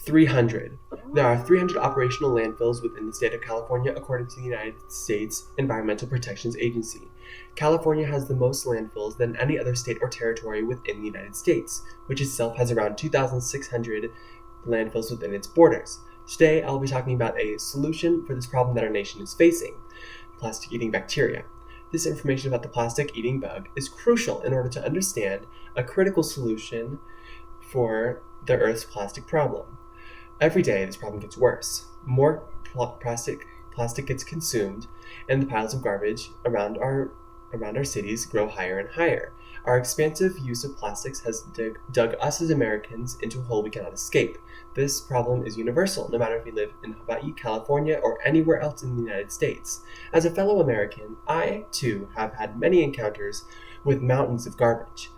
300. There are 300 operational landfills within the state of California, according to the United States Environmental Protection Agency. California has the most landfills than any other state or territory within the United States, which itself has around 2,600 landfills within its borders. Today, I'll be talking about a solution for this problem that our nation is facing: plastic-eating bacteria. This information about the plastic-eating bug is crucial in order to understand a critical solution for the Earth's plastic problem. Every day, this problem gets worse. More plastic gets consumed, and the piles of garbage around our cities grow higher and higher. Our expansive use of plastics has dug us as Americans into a hole we cannot escape. This problem is universal, no matter if we live in Hawaii, California, or anywhere else in the United States. As a fellow American, I, too, have had many encounters with mountains of garbage.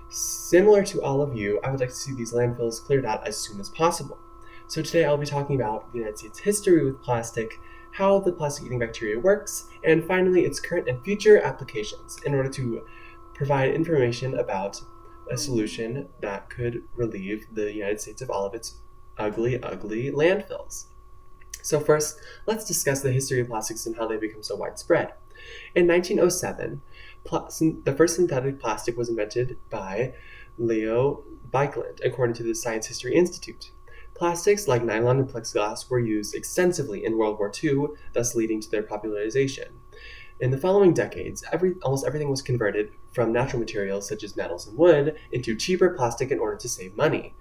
Similar to all of you, I would like to see these landfills cleared out as soon as possible. So today I'll be talking about the United States' history with plastic, how the plastic-eating bacteria works, and finally its current and future applications in order to provide information about a solution that could relieve the United States of all of its ugly, ugly landfills. So first, let's discuss the history of plastics and how they become so widespread. In 1907, the first synthetic plastic was invented by Leo Baekeland, according to the Science History Institute. Plastics like nylon and plexiglass were used extensively in World War II, thus leading to their popularization. In the following decades, almost everything was converted from natural materials such as metals and wood into cheaper plastic in order to save money,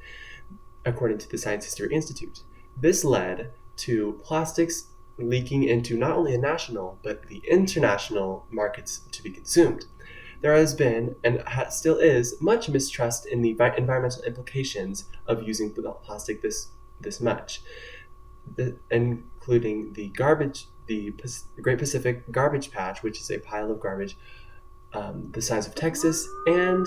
according to the Science History Institute. This led to plastics leaking into not only the national, but the international markets to be consumed. There has been, and still is, much mistrust in the environmental implications of using plastic this much, including the Great Pacific Garbage Patch, which is a pile of garbage the size of Texas, and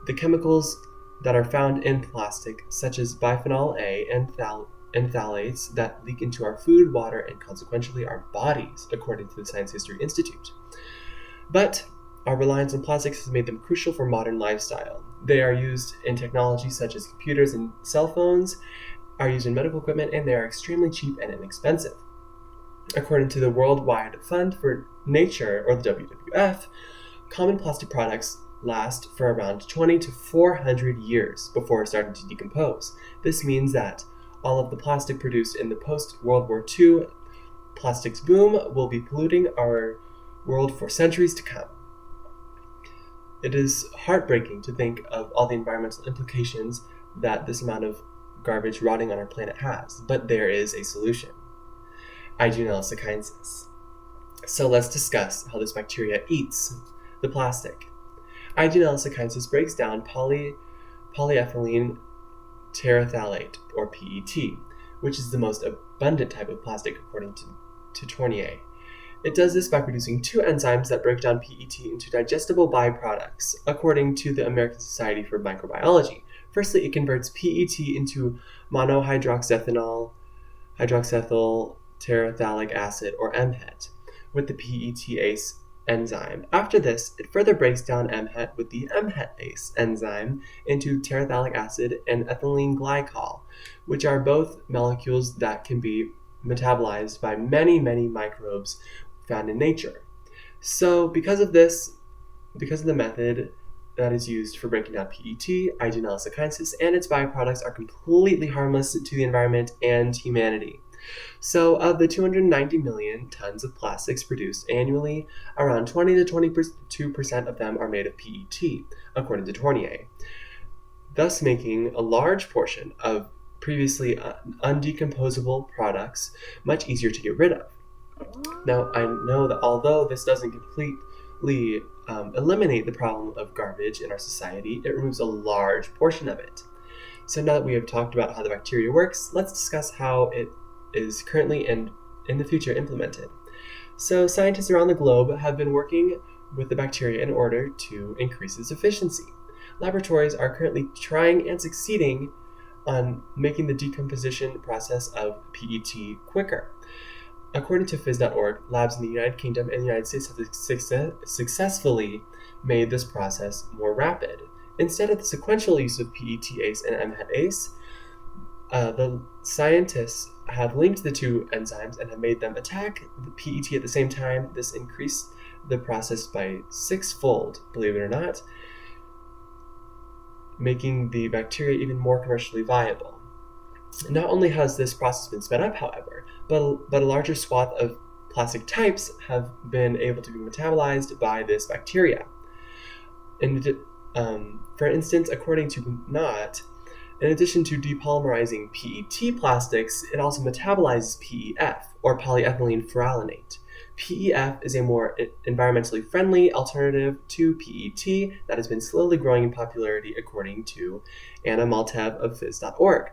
the chemicals that are found in plastic, such as bisphenol A and phthalates that leak into our food, water, and consequently our bodies, according to the Science History Institute. But our reliance on plastics has made them crucial for modern lifestyle. They are used in technology such as computers and cell phones, are used in medical equipment, and they are extremely cheap and inexpensive. According to the Worldwide Fund for Nature, or the WWF, common plastic products last for around 20 to 400 years before starting to decompose. This means that all of the plastic produced in the post-World War II plastics boom will be polluting our world for centuries to come. It is heartbreaking to think of all the environmental implications that this amount of garbage rotting on our planet has, but there is a solution: Aeginelissachiensis. So let's discuss how this bacteria eats the plastic. Aeginelissachiensis breaks down polyethylene terephthalate, or PET, which is the most abundant type of plastic according to Tournier. It does this by producing two enzymes that break down PET into digestible byproducts, according to the American Society for Microbiology. Firstly, it converts PET into monohydroxyethyl terephthalic acid, or MHET, with the PETase enzyme. After this, it further breaks down MHET with the MHETase enzyme into terephthalic acid and ethylene glycol, which are both molecules that can be metabolized by many, many microbes found in nature. So because of the method that is used for breaking down PET, Aeginelissachiensis and its byproducts are completely harmless to the environment and humanity. So of the 290 million tons of plastics produced annually, around 20 to 22% of them are made of PET, according to Tournier, thus making a large portion of previously undecomposable products much easier to get rid of. Now, I know that although this doesn't completely eliminate the problem of garbage in our society, it removes a large portion of it. So now that we have talked about how the bacteria works, let's discuss how it is currently and in the future implemented. So scientists around the globe have been working with the bacteria in order to increase its efficiency. Laboratories are currently trying and succeeding on making the decomposition process of PET quicker. According to phys.org, labs in the United Kingdom and the United States have successfully made this process more rapid. Instead of the sequential use of PETase and MHETase, The scientists have linked the two enzymes and have made them attack the PET at the same time. This increased the process by 6-fold, believe it or not, making the bacteria even more commercially viable. Not only has this process been sped up, however, but a larger swath of plastic types have been able to be metabolized by this bacteria. For instance, according to Knott, in addition to depolymerizing PET plastics, it also metabolizes PEF, or polyethylene phthalate. PEF is a more environmentally friendly alternative to PET that has been slowly growing in popularity, according to Anna Maltev of phys.org.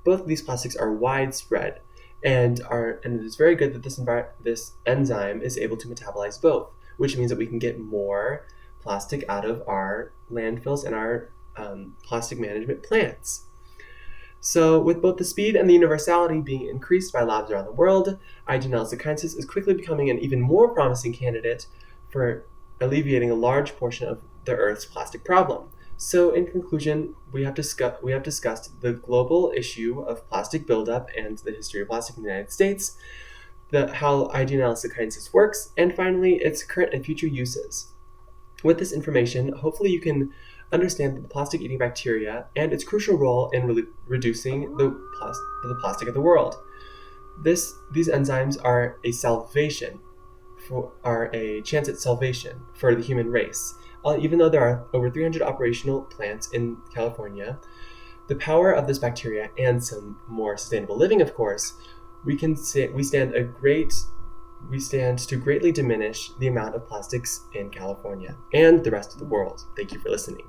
Both of these plastics are widespread, and it is very good that this enzyme is able to metabolize both, which means that we can get more plastic out of our landfills and our plastic management plants. So, with both the speed and the universality being increased by labs around the world, IG-L-Lysicyensis is quickly becoming an even more promising candidate for alleviating a large portion of the Earth's plastic problem. So, in conclusion, we have discussed the global issue of plastic buildup and the history of plastic in the United States, how IG-L-Lysicyensis works, and finally, its current and future uses. With this information, hopefully you can understand the plastic-eating bacteria and its crucial role in reducing the plastic of the world. These enzymes are a chance at salvation for the human race. Even though there are over 300 operational plants in California, the power of this bacteria and some more sustainable living, of course, we stand to greatly diminish the amount of plastics in California and the rest of the world. Thank you for listening.